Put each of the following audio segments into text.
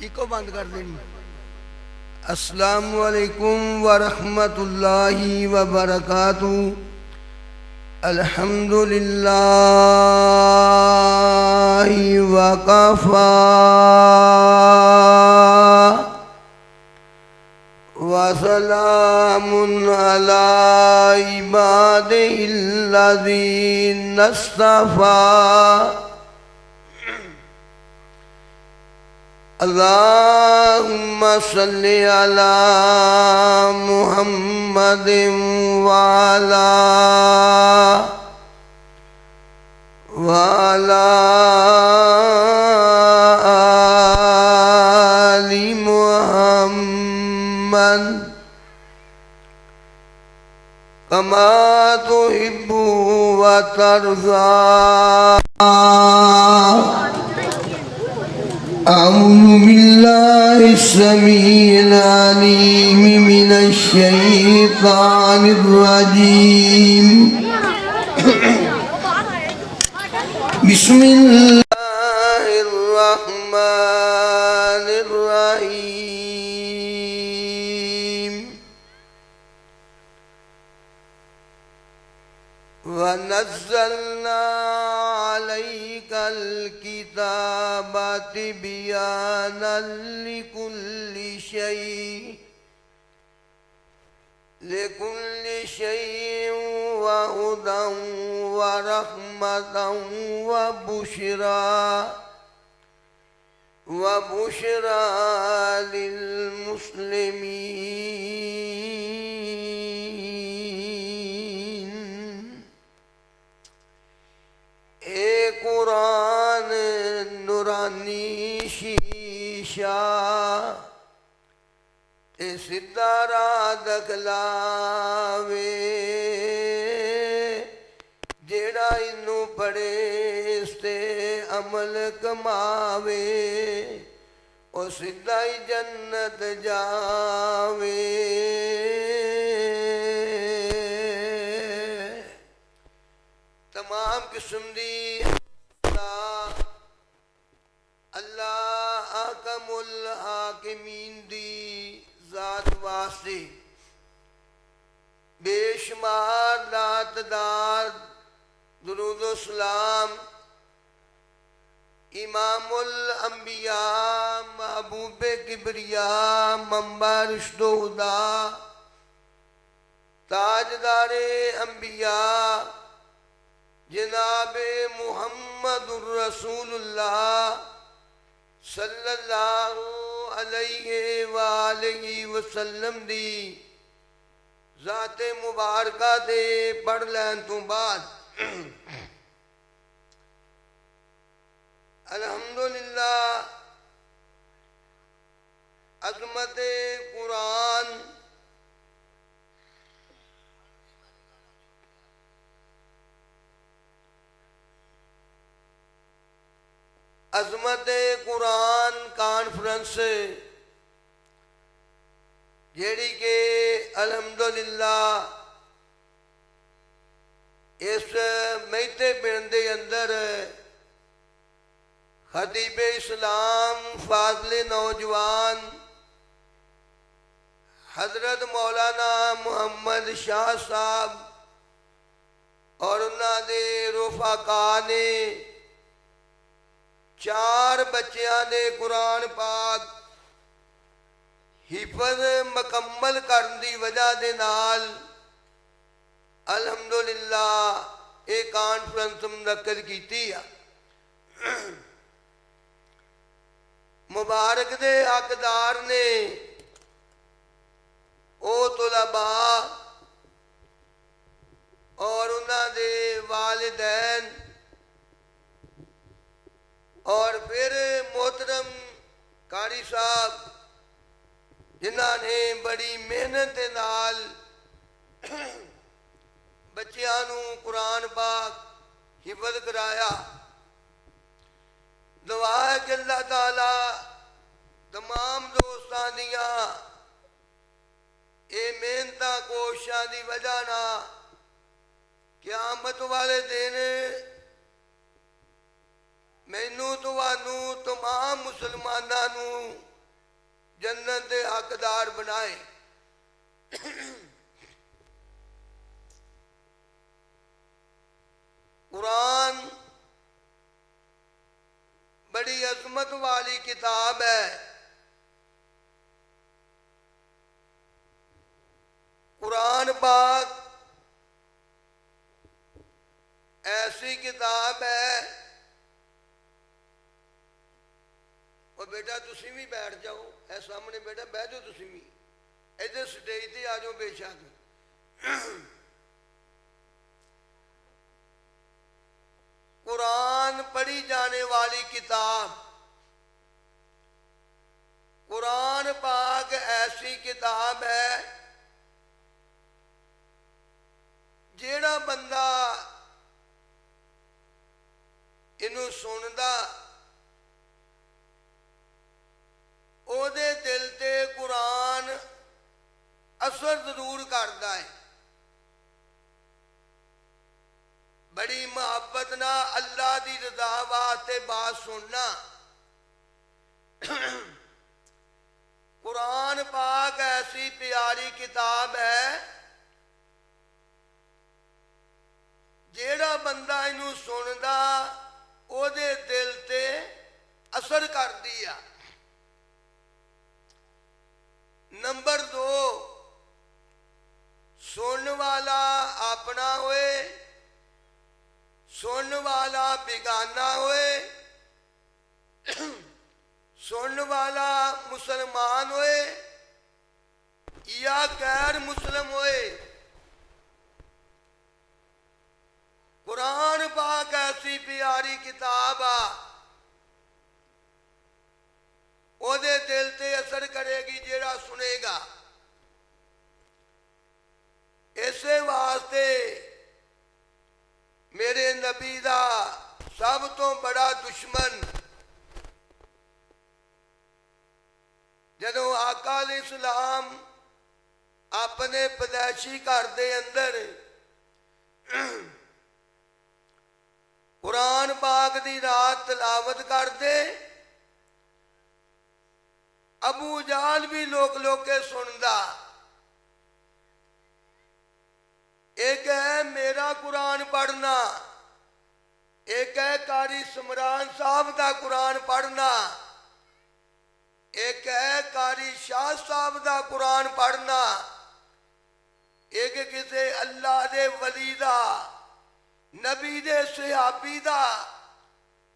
Eco बंद कर देनी। अस्सलामु अलैकुम वरहमतुल्लाहि वबरकातुहू। अल्हम्दुलिल्लाहि वकफ़ा वसलामुन अला इबादिहिल्लज़ीना इस्तफ़ा। अल्लाहुम्मा सल्लि अला मुहम्मदिन वाला आलि मुहम्मद कमा तुहिब्बु व तर्ज़ा। अऊज़ु बिल्लाहि अस्समीइल अलीम मिनश शैतानिर रजीम। बिस्मिल्लाहिर रहमानिर रहीम। वनज़्ज़लना अलैकल किताबा तिबयानन लिकुल्लि शैइन व हुदन व रहमतन व बुशरा लिल मुस्लिमीन। ए कुरान नूरानी शीशा ते सीधा राह दखलावे। जेड़ा इनू पढ़े इस ते अमल कमावे ओ सीधा ही जन्नत जावे। तमाम किस्म दी अल्लाह आकमुल हाकिमीन दी ज़ात वास्ते बेशुमार दातदार दुरूद व सलाम इमामुल अंबिया महबूबे किबरिया मंबा रुश्दो हुदा ताजदारे अंबिया जनाबे मुहम्मदुर रसूलुल्लाह सल्लल्लाहु अलैहि वालैहि वसल्लम दी ज़ाते मुबारका दे पढ़ लैन तो बाद अल्हम्दुलिल्लाह अज़मते कुरान अज़मते कुरान कॉन्फ्रेंस जेड़ी के अल्हम्दुलिल्लाह इस मेहते पिंड दे अंदर खतीबे इस्लाम फाज़िले नौजवान हजरत मौलाना मुहम्मद शाह साहब और उन्हां दे रुफाका ने 4 बच्चों दे कुरान पाक हिफज मुकम्मल करने की वजह दे नाल अल्हम्दुलिल्लाह ये कॉन्फ्रेंस मुनक्कद की। मुबारक दे हकदार ने ओ तुलबा और उन्हां दे वालिदैन और फिर मोहतरम कारी साहब जिन्हां ने बड़ी मेहनत के नाल बच्चियां नूं कुरान पाक हिफज कराया। दुआ है कि अल्लाह ताला तमाम दोस्तां दियां ये मेहनतां कोशिशां दी वजह ना क़यामत वाले दिन मैनू तुहानू तमाम मुसलमानां नू जन्नत के हकदार बनाए। कुरान बड़ी अजमत वाली किताब है। कुरान पाक ऐसी किताब है। और बेटा तुसी भी बैठ जाओ, ऐ सामने बेटा बह जाओ, तुसी भी इधर स्टेज पर आ जाओ बेशक। कुरान पढ़ी जाने वाली किताब। कुरान पाक ऐसी किताब है जेड़ा बंदा इनू सुनदा ओदे दिल ते कुरान असर जरूर करता है। बड़ी मुहब्बत ना अल्लाह की रजा वास्ते बात सुनना। कुरान पाक ऐसी प्यारी किताब है जेड़ा बंदा इनू सुनदा ओदे दिल ते असर करदी आ। नंबर 2, सुनने वाला अपना होए, सुनने वाला बेगाना होए, सुनने वाला मुसलमान होए या गैर मुस्लिम होए। कुरान पाक ऐसी प्यारी किताब आ ओदे दिल ते असर करेगी जेड़ा सुनेगा। इसे वास्ते मेरे नबी दा सब तो बड़ा दुश्मन जदों आका अलैहिस्सलाम अपने पैदाइशी घर दे अंदर कुरान पाक दी रात तिलावत करते, अबू जाल भी लोक लोके सुनदा। एक है मेरा कुरान पढ़ना, एक है कारी समरान साहब का कुरान पढ़ना, एक है कारी शाह साहब का कुरान पढ़ना, एक किसी अल्लाह दे वली दा, नबी दे सहाबी दा,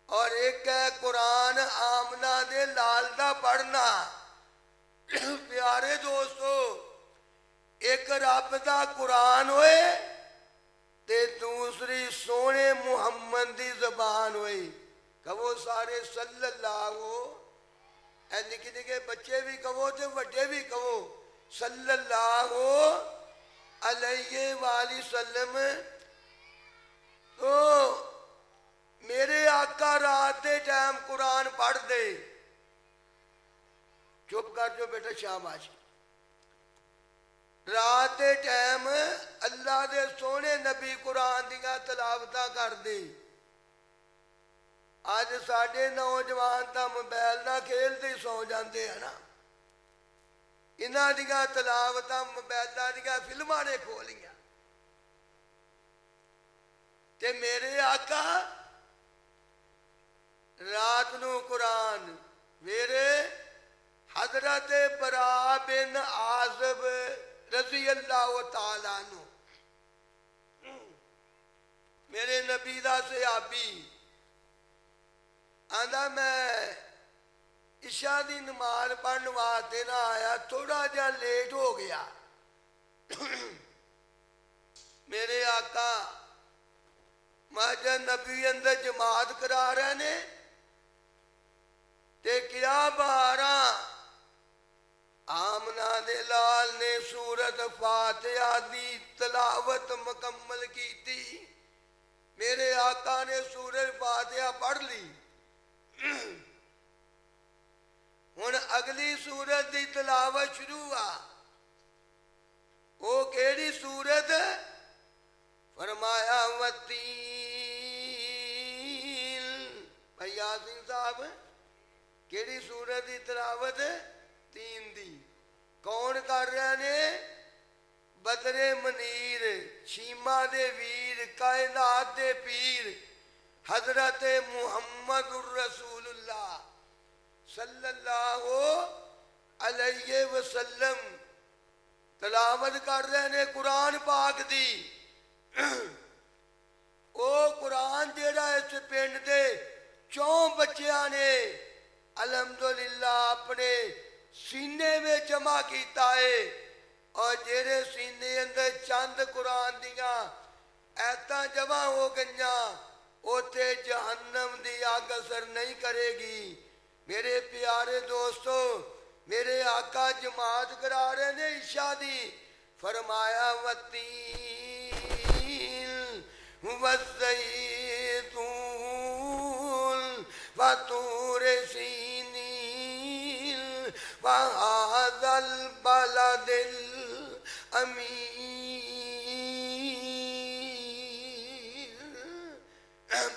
और एक है कुरान आमना दे लाल दा पढ़ना। प्यारे दोस्तों, एक रब दा कुरान होए ते दूसरी सोने मुहम्मद दी जबान होए। कहो सारे सल्लल्लाहु, ऐ निके निके बच्चे भी कहो ते वड्डे भी कहो सल्लल्लाहु अलैहि वसल्लम। तो मेरे आका रात के टाइम कुरान पढ़ दे। चुप कर जो बेटा, शाबाश। रात के टाइम अल्लाह दे सोने नबी कुरान दियां तलावतां कर दे। अज साडे नौजवान तो मोबाइल ना खेलते ही सौ जाते हैं ना। इन्हां दियां तलावतां मोबाइलां दियां फिल्मां ने खोलियां। ते मेरे आका रात नू कुरान मेरे हजरत बरा बिन आज़ब रज़ी अल्लाह तआला नु, मेरे नबी दा सहाबी आंदा मैं इशा दी नमाज पढ़ने वास्ते ना आया, थोड़ा जा लेट हो गया। मेरे आका महाजन नबी अंदर जमात करा रहे ने ते क्या बहारा आमना दे लाल ने सूरत फातिहा दी तलावत मुकम्मल की थी। मेरे आका ने सूरत फातिहा पढ़ ली। हुण अगली सूरत की तलावत शुरू आ। वो केड़ी सूरत? फरमाया वतील। भाई यासीन साहब केड़ी सूरत की तलावत? तीन दी कौन कर रहे ने? बदरे मनीर, शीमा दे वीर, कायनात दे पीर हजरत मुहम्मद रसूलुल्लाह सल्लल्लाहु अलैहि वसल्लम तलावत कर रहे ने कुरान पाक दी। ओ कुरान जेड़ा इस पिंड दे 4 बच्चियां ने अलहमदुलिल्लाह अपने सीने में जमा किया है और जेरे सीने अंदर चंद कुरान दियां ऐतां जमा हो गईयां उथे जहन्नम दी अग असर नहीं करेगी। मेरे प्यारे दोस्तों, मेरे आका जमात करा रहे ने ईशा दी, फरमाया वत्तीन वज़्ज़ैतून वतूर सीनीन वहाज़ल बलदिल अमीन।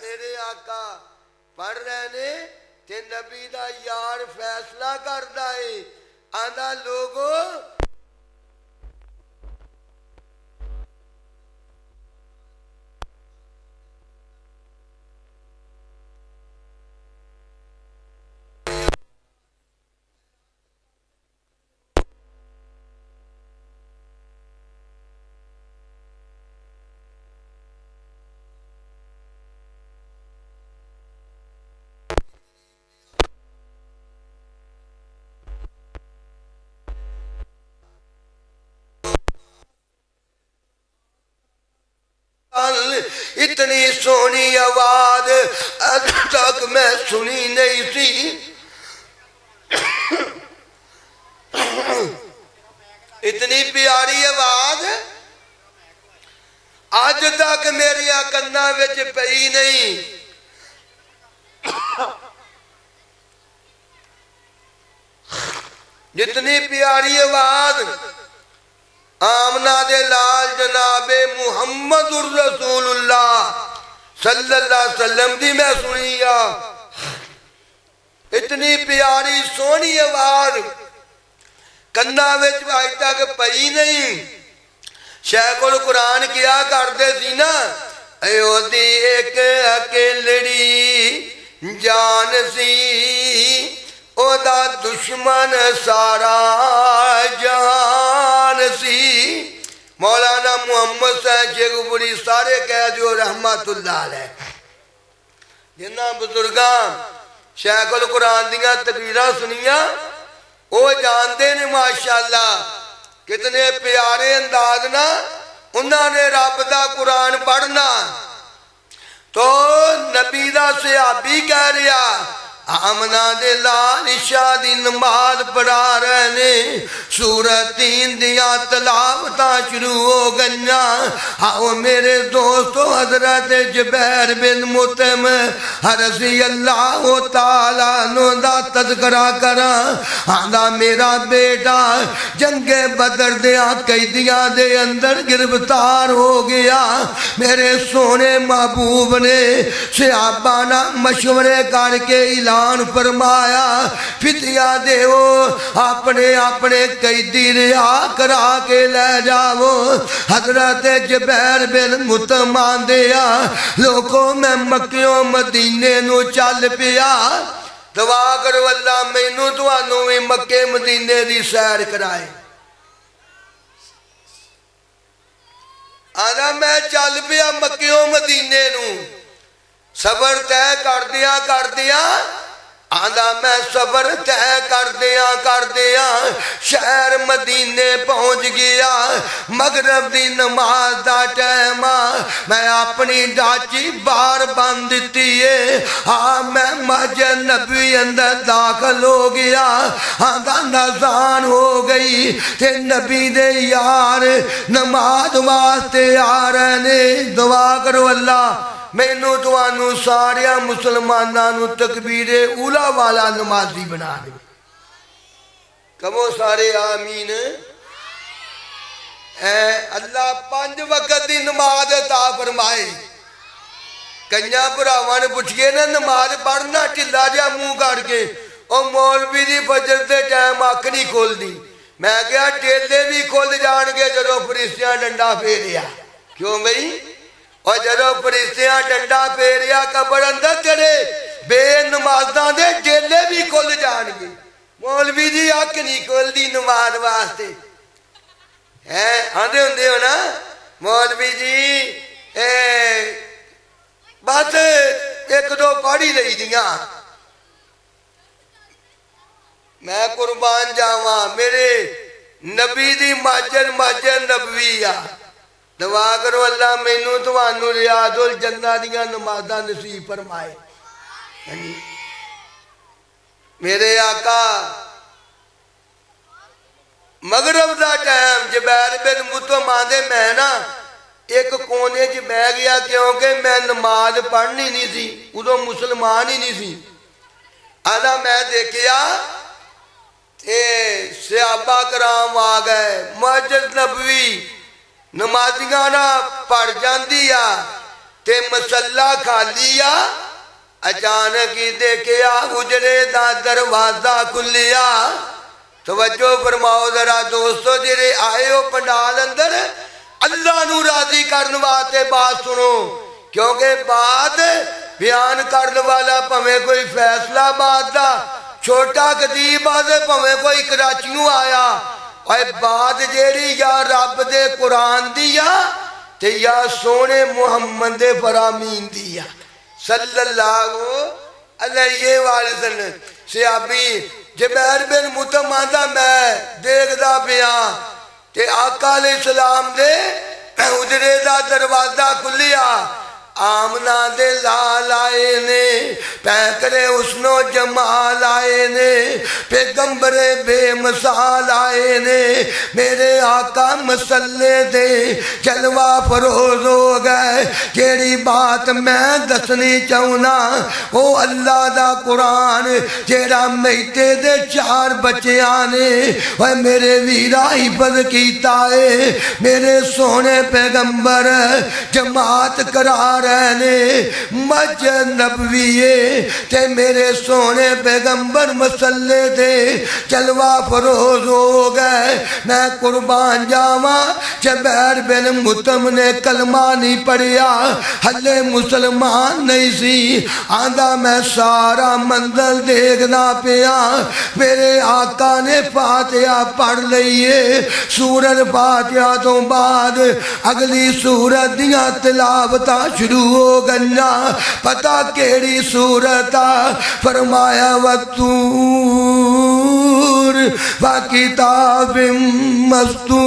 मेरे आका पढ़ रहे ने ते नबी दा यार फैसला करदा है, आंदा लोगो इतनी सोनी आवाज आज तक मैं सुनी नहीं थी। इतनी प्यारी आवाज आज तक मेरी कन्ना विच पई नहीं। जितनी प्यारी आवाज आमना दे लाल जनाबे मुहम्मदुर रसूलुल्लाह सल्लल्लाहु अलैहि वसल्लम दी मैं सुनी आ। इतनी प्यारी सोहनी आवाज कन्ना विच अज तक पई नहीं। शेखुल कुरान किया करते सी ना, ओदी एक अकेलड़ी जान सी ओदा दुश्मन सारा जहान सी। मौलाना मुहम्मद साहब शेखपुरी सारे कह जो रहमतुल्लाह अलैह। जिन्हां बुजुर्गां शेखुल कुरान दियां तकरीरां सुनियां वो जानते ने माशाअल्लाह कितने प्यारे अंदाज ना उन्होंने रब दा कुरान पढ़ना। तो नबी दा सहाबी कह रहा आमना दे लाल ईशा दी नमाज पढ़ा रहे ने, सूरत 3 दिया तलावत शुरू हो गई। आओ मेरे दोस्तों, हजरत जुबैर बिन मुतम रज़ी अल्लाह तआला नो दा तज़किरा करा। आंदा मेरा बेटा जंगे बदर दिया कैदियां दे अंदर गिरफ्तार हो गया। मेरे सोने महबूब ने सहाबा ना मशवरे करके ऐलान फरमाया फिदिया देवो, अपने अपने कैदी रिहा करा के ले जाओ। हजरत जुबैर बिन मुतम आंदे लोगों मैं मक्कियों मदीने नू चल पिया। दुआ करो अल्लाह मैनू तुहानू भी मक्के मदीने दी सैर कराए। आना मैं चल पिया मक्कियों मदीने नू। सबर तय कर दिया आंदा मैं सबर तय कर दिया शहर मदीने पहुंच गया। मगरब दी नमाज दा टाइम मैं अपनी डाची बार बंद दी है। हाँ मैं मस्जिद नबी अंदर दाखिल हो गया। आंदा नज़ान हो गई ते नबी दे यार नमाज वास्ते आ रहे ने। दुआ करो अल्लाह मैनू तुहानू सारिया मुसलमानों तकबीरे उला वाला नमाजी बना दे। कहो सारे आमीन। अल्लाह 5 वक्त की नमाज अता फरमाए। कई भरावां ने पूछिए ना नमाज पढ़ना ढिला जहा मुंह करके, ਉਹ ਮੌਲਵੀ ਦੀ ਫਜਰ ਦੇ ਟਾਈਮ ਅੱਖ ਨਹੀਂ ਖੁੱਲਦੀ। ਮੈਂ ਕਿਹਾ ਡੇਲੇ ਵੀ ਖੁੱਲ ਜਾਣਗੇ ਜਦੋਂ ਫਰਿਸ਼ਤਿਆਂ ਡੰਡਾ ਫੇਰਿਆ। ਕਿਉਂ ਬਈ? और जदों फरिश्तियां डंडा फेरिया कबर अंदर तेरे बेनमाज़ां दे डेले भी खुल जाएंगे। मौलवी जी अख नहीं खुलती नमाज वास्ते है आंदे हुंदे हो ना मौलवी जी बस एक दो पढ़ ही लई दियां। मैं कुर्बान जावा मेरे नबी दी माजर माजर नबवी आ। दुआ करो अल्लाह मैनू तुहानू रियाजुल जन्नत दियां नमाज़ां नसीब फरमाए। मेरे आका मगरब दा टाइम जुबैर बिन मुतम आंदे मैं ना एक कोने च बह गया क्योंकि मैं नमाज पढ़नी नहीं सी उदों मुसलमान ही नहीं सी। आना मैं देखिया सहाबा कराम आ गए मस्जिद नबवी नमाजियां ना पड़ जाती आ ते मसला खाली आ। अचानक ही देखिया उजड़े दा दरवाजा खुलिया। तवज्जो फरमाओ जरा दोस्तों जेरे आए हो पंडाल अंदर अल्लाह नू राजी करने वास्ते बात सुनो क्योंकि बात बयान करने वाला भावें कोई फैसलाबाद दा छोटा खतीब आ ते भावें कोई कराचियों आया बात जेड़ी या रब दे कुरान दी आ ते या सोने मुहम्मद दे फरामीन दी आ सल्लल्लाहु अलैहि वसल्लम। सहाबी जुबैर बिन मुतम आंदा मैं देखदा पिया ते आका अलैहिस्सलाम दे उजड़े दा दरवाजा खुलिया। आमना दे लाल आए ने पैकरे उसनो जमाल आए ने पैगंबरे बेमिसाल आए ने मेरे आका मसले दे जलवा फरोज हो गए। जेड़ी बात मैं दसनी चाहना वो अल्लाह दा कुरान जेड़ा मेटे दे 4 बच्चियां ने वह मेरे वीरा हिफज कीता है। मेरे सोने पैगंबर जमात करा ने मस्जिद नबवी ते मेरे सोने पैगंबर मसले दे जलवा फरोज हो गए। मैं कुर्बान जावा जुबैर बिन मुतम ने कलमा नहीं पढ़िया हले मुसलमान नहीं सी। आंदा मैं सारा मंजर देखना पिया मेरे आका ने फातिहा पढ़ लईए। सूरत फातिहा तो बाद अगली सूरत दियां तिलावतां शुरू हो गन्ना पता केड़ी सूरत आ। फरमाया वतूर व किताब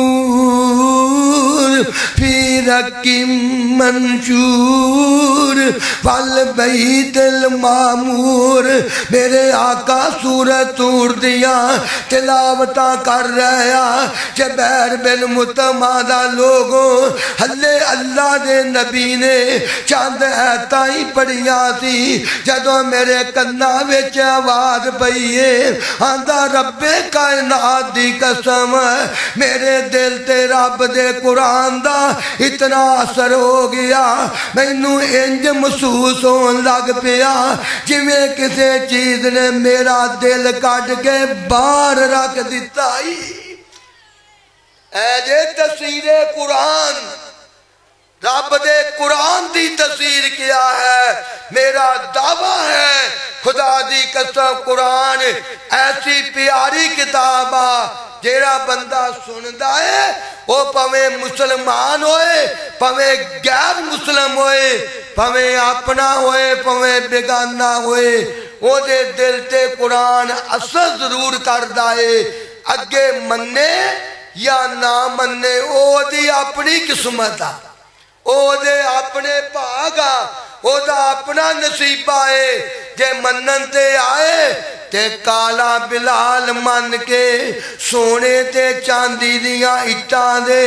मस्तूर फी रक्किम मंशूर वल बैतुल मामूर। मेरे आका सूरत तूर दियां तिलावतां कर रहा जुबैर बिन मुतम दा लोगों हले अल्लाह दे नबी ने चंद ऐतां ही पढ़िया सी जदों मेरे कन्ना विच आवाज पई है आंदा रब्बे कायनात दी कसम मेरे दिल ते रब दे कुरान दा इतना असर हो गया मैनू इंज महसूस होन लग पिया जिवें किसी चीज ने मेरा दिल कट के बाहर रख दिता ही। ऐ जे तफसीरे कुरान रब दे कुरान दी तफसीर क्या है। मेरा दावा है खुदा दी कसम कुरान ऐसी प्यारी किताब आ जेड़ा बंदा सुनदा है वो भावें मुसलमान होए भावें गैर मुसलम होए भावें अपना होए भावें बेगाना होए ओदे दिल ते कुरान असर जरूर करदा है। अगे मन्ने या ना मन्ने ओदी अपनी किस्मत आ ओदे अपने भाग आ ओदा अपना नसीबा है। जे मनन ते आए ते काला बिलाल मन के सोने ते चांदी दियां इट्टां दे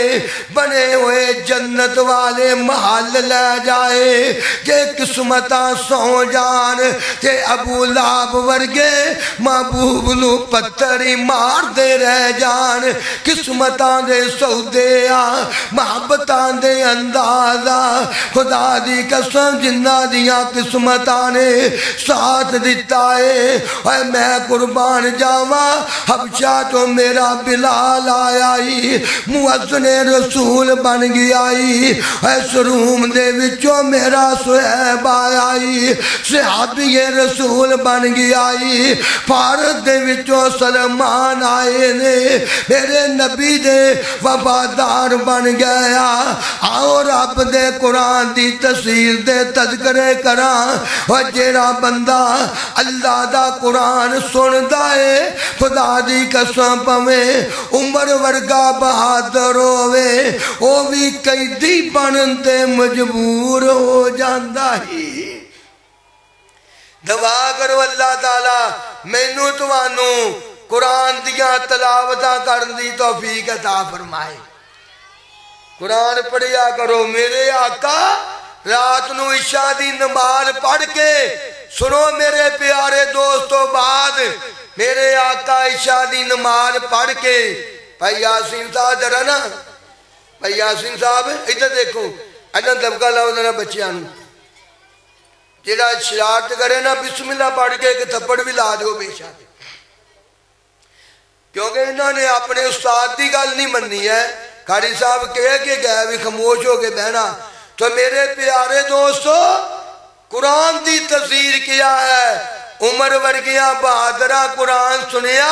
बने हुए जन्नत वाले महल ले जाए। जे किस्मतां सौ जान ते अबू लाब वर्गे महबूब नू पत्थर ही मारदे रह जान। किस्मतां दे सौदे आ मुहब्बतां दे अंदाजा खुदा दी कसम जिन्ना दियां किस्मतां ने साथ दिता है। मैं कुर्बान जावा हबशा तो मेरा बिलाल आया ही मुअज्जिने रसूल बन गया ही इस रूम दे विचों मेरा सुहैब आया ही सहाबी रसूल बन गया ही भारत दे विचों सलमान आए ने मेरे नबी दे वफादार बन गया आओ रब दे कुरान दी तफसीर दे तज़किरे करा और जेड़ा बंदा अल्लाह दा कुरान सुनदा है खुदा दी कसम पवे उमर वर्गा बहादुर होवे वो भी कैदी बनन ते मजबूर हो जांदा ही दुआ करो अल्लाह ताला मैनू तुहानू कुरान दियां तलावतां करन दी तौफीक अता फरमाए कुरान पढ़िया करो मेरे आका रात नू इशा दी नमाज पढ़ के सुनो मेरे प्यारे दोस्तों बाद मेरे आका इशा दी नमाज पढ़ के भाई यासीन साहब जरा ना भाई यासीन साहब इधर देखो इन्हें दबका लाओ जरा बच्चों जेड़ा शरारत करे ना बिस्मिल्लाह पढ़ के एक थप्पड़ भी ला दो बेशक क्योंकि इन्होंने अपने उस्ताद की गल नहीं मनी है कारी साहब कह के गए भी खामोश हो के बहना तो मेरे प्यारे दोस्तों कुरान की तफसीर किया है उमर वर्गिया बहादरा कुरान सुनिया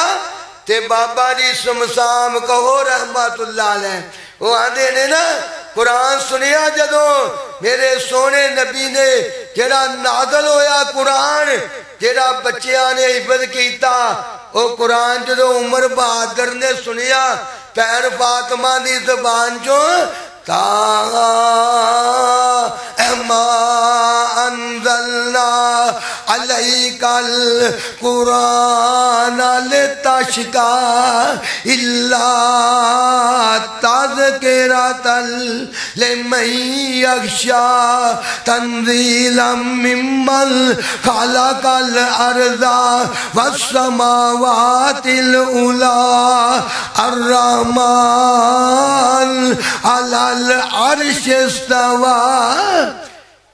ते बाबा जी शमशाम कहो रहमतुल्लाह अलैह वो आंदे ने ना कुरान सुनिया जदों मेरे सोने नबी ने जेड़ा नाज़िल होया कुरान जेड़ा बच्चियां ने हिफज किया वो कुरान जो उमर बहादुर ने सुनिया भैन फातिमा की जबान चो अंज़लना अलैकल कुरान लितशका इल्ला तज़किरतल लिमन यख्शा तंज़ीलम मिम्मन खलकल अर्ज़ा वस्समावातिल उला अर्रहमान अलल अर्श इस्तवा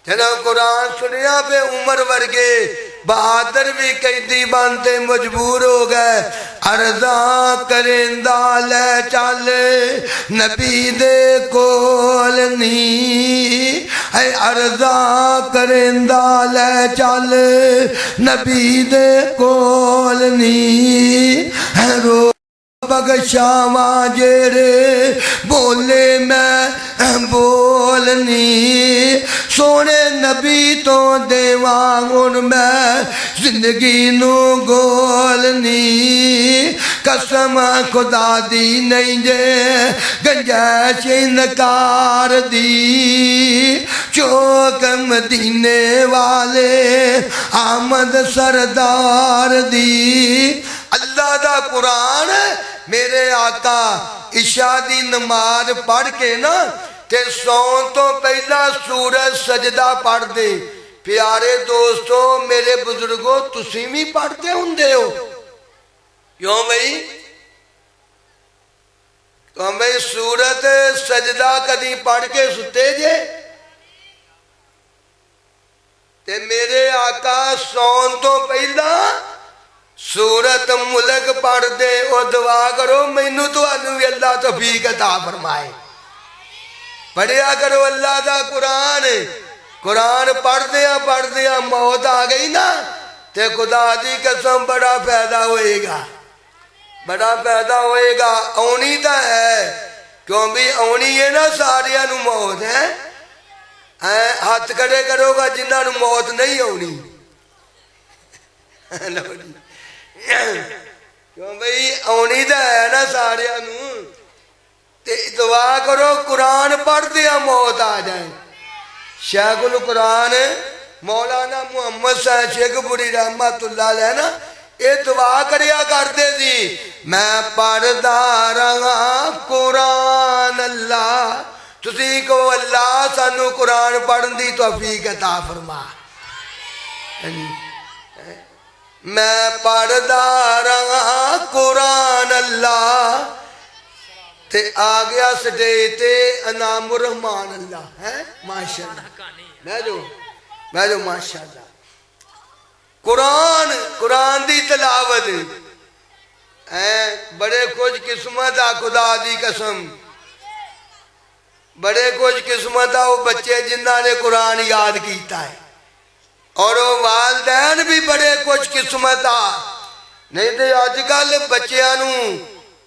जना कुरान सुनिया पे उमर वर्गे बहादुर भी कैदी बनते मजबूर हो गए अर्जा करेंदा ले चल नबी दे कोल नी है अर्जा करेंदा ले चल नबी दे कोल नी है रो बगशावा जेरे बोले मैं बोलनी सोने नबी तो देवा हुण मैं जिंदगी नू गोलनी कसम खुदा दी नहीं जे गंजैश इनकार दी चौक मदीने वाले आमद सरदार दी अल्लाह दा कुरान मेरे आका इशा दी नमाज पढ़ के ना ते सौन तो पहला सूरज सजदा पढ़ दे प्यारे दोस्तों मेरे बुजुर्गों तुसी भी पढ़ते हुंदे हो क्यों भाई तो भाई सूरत सजदा कदी पढ़ के सुते जे ते मेरे आका सौन तो पहला सूरत मुल्क पढ़ दे और दुआ करो मैनू तुहानू भी अल्लाह तौफीक अता फरमाए पढ़िया करो अल्लाह दा कुरान कुरान पढ़दे मौत आ गई ना ते खुदा दी कसम बड़ा फायदा होएगा आनी तो है क्यों भी आनी है ना सारिया नू मौत है हाथ खड़े करोगा जिन्होंने मौत नहीं आनी क्यों भाई आनी तो है ना सारिया ते दुआ करो कुरान पढ़ते मौत आ जाए शेखुल कुरान मौलाना मुहम्मद साहब शेखपुरी रहमतुल्लाह अलैह ना ये दुआ करिया करते सी मैं पढ़दा रहा कुरान अल्लाह तुसी को अल्लाह सानू कुरान पढ़न दी तौफीक अता फरमा मैं पढ़दा रहा कुरान अल्लाह ते आ गया स्टेज ते अनामुर रहमान अल्लाह है माशाअल्लाह मैं जो माशाअल्लाह कुरान कुरान दी तलावत है। बड़े खुश किस्मत आ, खुदा दी कसम, बड़े खुश किस्मत आ वो बच्चे जिन्हों ने कुरान याद किया है। और वो वालदैन भी बड़े खुश किस्मत आ, नहीं तो अजकल बच्चों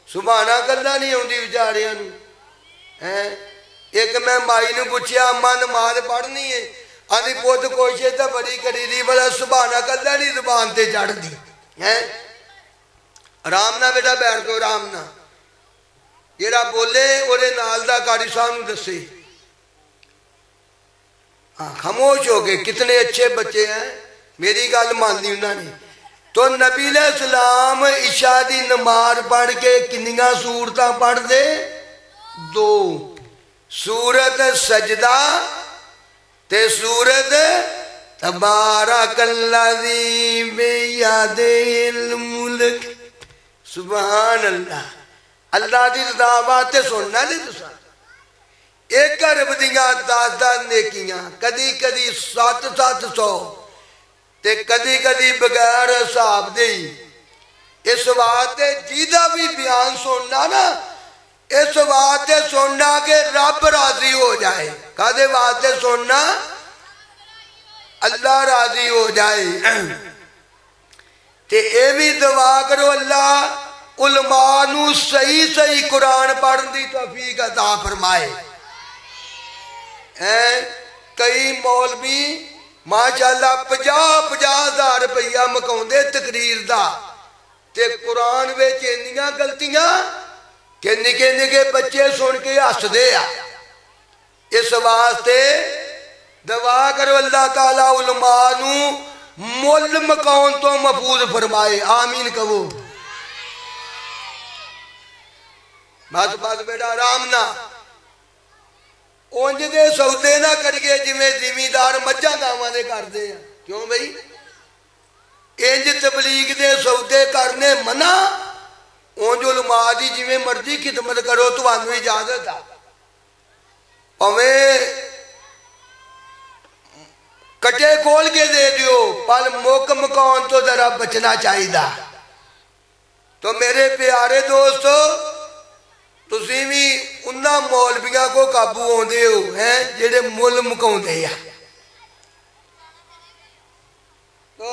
सुभाना गल्लां नहीं आउंदी बेचारियां नूं हैं। एक मैं माई नूं पुछया अम्मा नमाज पढ़नी है, आंदी पुत कोशिश तो बड़ी करी दी पर सुभाना गल्लां नहीं जुबान ते चढ़दी है। आराम ना बेटा बैठ दो, आराम ना, जेड़ा बोले ओदे नाल दा कारी साहब नूं दसे। हाँ खामोश हो गए। कितने अच्छे बच्चे हैं, मेरी गल मान ली उन्होंने। तो नबी सलाम इशा की नमाज पढ़ के किन्नियां सूरतां पढ़दे? 2 सूरत सजदा ते सूरत तबारकल्लज़ी बियदिल मुल्क। सुभान अल्लाह। अल्लाह की दावत सुनना नहीं तुसा। एक अरब दियां 10-10 नेकियां, कदी कदी 700 ते कदी कदी बगैर हिसाब दे। इस वास्ते जिहदा भी बयान सुनना ना, इस वास्ते सुनना कि रब राजी हो जाए। कादे वास्ते सुनना? अल्लाह राजी हो जाए। ते ये भी दुआ करो अल्लाह उलमा नूं सही सही कुरान पढ़न दी तौफीक अता फरमाए। कई मौलवी माशाअल्लाह 50-50 हज़ार रुपया मकाउंदे तकरीर दा, ते कुरान विच इन्नियां गलतियां कि निके निके बच्चे सुन के हसदे आ। इस वास्ते दुआ करो अल्लाह ताला उलमा नूं मुल मकाउन तो महफूज फरमाए। आमीन कहो। बस बस बेटा आराम ना, उंज दे सौदे ना करिए जिमें जिमीदार मझां गावां दे करदे आ। क्यों बई? इंज तबलीग दे सौदे करने मना, उंज उलमा दी जिमें मर्जी खिदमत करो, तुहानू इजाजत आ। भावें कटे खोल के दे दियो, पर मुक मकाउन तो जरा बचना चाहिए। तो मेरे प्यारे दोस्तों, तुसी भी उन्हां मौलवियां को काबू आउंदे हो हैं जेड़े मुल मुकाउंदे आ। तो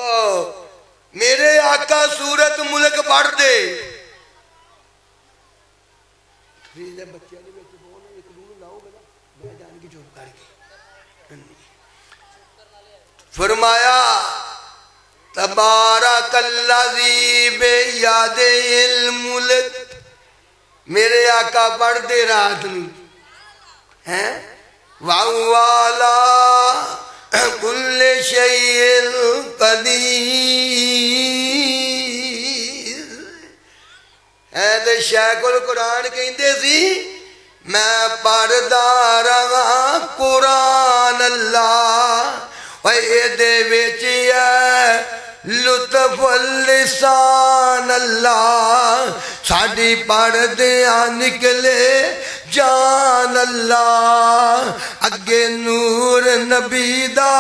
मेरे आका सूरत मुल्क पढ़ दे। फरमाया तबारकल्लज़ी बियदिल मुल्क। मेरे आका पढ़ते रात नूं हैं वाला कुल्ले शैइन कदीर है। ते शेखुल कुरान कहंदे सी मैं पढ़दा रहा कुरान अल्लाह ये विच लुत्फ लिसान अल्लाह साड़ी पढ़दिया निकले जान अल्लाह अगे नूर नबी दा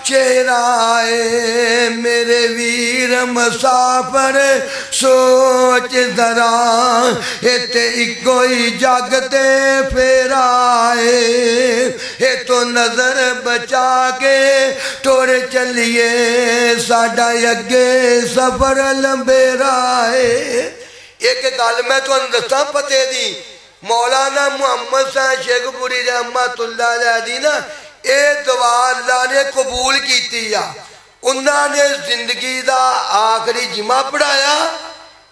चेहरा है। मेरे वीर मुसाफर सोच जरा इते इको ही जगते फेरा है। ये तो नजर बचा के टुर चलिए साडा अगे सफर लंबेरा है। एक गल मैं तुहानू दसां पते दी, मौलाना मुहम्मद साहब शेखपुरी रहमतुल्लाह अलैह दी ना ये दुआ अल्लाह ने कबूल की। उन्होंने जिंदगी का आखिरी जिमा पढ़ाया,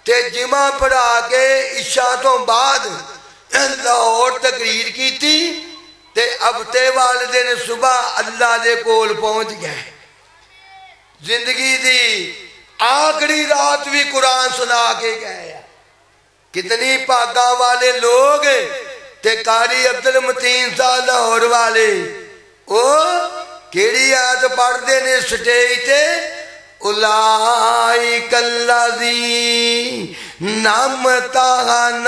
ते जिमा पढ़ा के इशा तो बाद लाहौर तकरीर की, ते हफ्ते वाले दिन सुबह अल्लाह के कोल पहुंच गए। जिंदगी की आखिरी रात भी कुरान सुना के गए। कितनी भागा वाले लोग। ते कारी अब्दुल मतीन साहब लाहौर वाले ओ केड़ी आयत पढ़ते ने स्टेज ते उलाइकल्लज़ी नमतानल्लाहु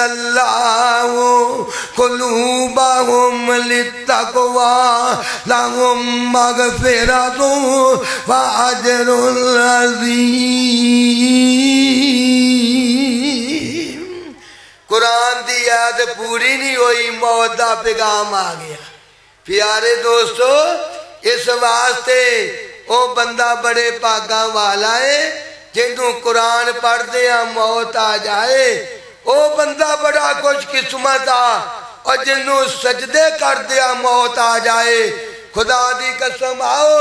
कुलूबहुम लित्तक़वा लहुम मग़फ़िरतुन व अज्रुन अज़ीम। कुरान की याद पूरी नहीं हुई, मौत का पैगाम आ गया। प्यारे दोस्तों, इस वास्ते वो बंदा बड़े भागा वाला है जिन्हों कुरान पढ़दे मौत आ जाए। वो बंदा बड़ा खुशकिस्मत आ और जिन्हों सजदे करदे मौत आ जाए। खुदा दी कसम, आओ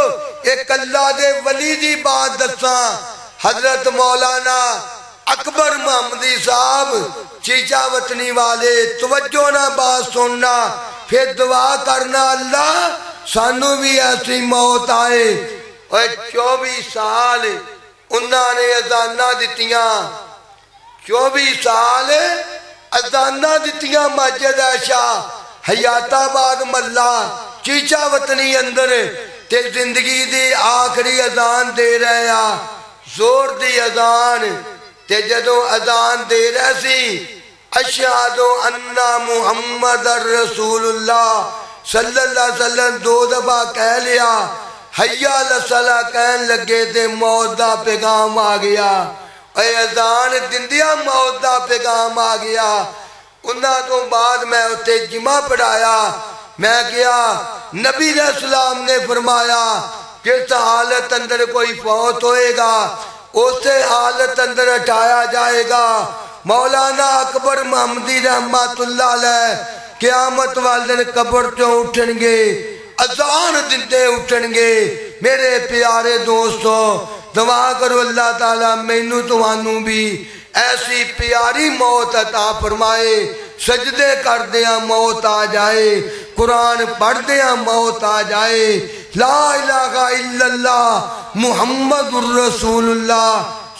एक अल्लाह दे वली दी बात दसा। हजरत मौलाना अकबर मोहम्मदी साहब चीचा वतनी वाले, तवज्जो ना बात सुनना, फिर दुआ करना अल्लाह सानू भी ऐसी मौत आए। और 24 साल उन्होंने अजाना दित्तियां, 24 साल अजाना दित्तियां। मस्जिद आशा हयाताबाद मल्ला चीचा वतनी अंदर ते जिंदगी दी आखिरी अजान दे रहे आ, जोर दी अजान। ते जदों अजान दे रहे सी, अशहदु अन्ना मुहम्मद रसूलुल्लाह सल्लल्लाहु अलैहि वसल्लम 2 दफा कह लिया, हय्या अला सला कहन लगे ते मौत का पैगाम आ गया। अजान दिंदिया मौत का पैगाम आ गया। उन्हां तो बाद मैं उत्ते जिमा पढ़ाया। मैं गया, नबी अलैहिस्सलाम ने फरमाया जिस हालत अंदर कोई फौत होएगा उस हालत अंदर हटाया जाएगा। मौलाना अकबर मोहम्मदी रहमतुल्लाह अलैह क़यामत वाले दिन कब्र चों उठणगे, अजान दिंदे उठणगे। मेरे प्यारे दोस्तों, दुआ करो अल्लाह ताला मैनू तुहानू भी ऐसी प्यारी मौत अता फरमाए। सजदे करदियां मौत आ जाए, कुरान पढ़दियां मौत आ जाए, ला इलाहा इल्लल्लाह मुहम्मदुर रसूलुल्लाह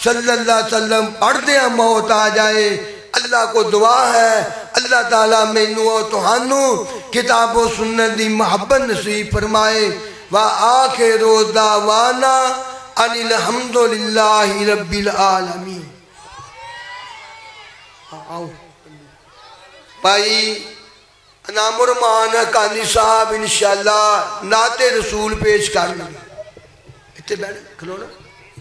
सल्लल्लाहु अलैहि वसल्लम पढ़दियां मौत आ जाए। अल्लाह को दुआ है अल्लाह ताला मैनू और तुहानू किताबो सुन्नत दी मोहब्बत नसीब फरमाए। व आखिरु दावाना अनिल हम्दुलिल्लाहि रब्बिल आलमीन। भाई अनामुर मान हकानी साहब इंशाअल्लाह नाते रसूल पेश कर लेंगे। इतने बैठ खलो ना।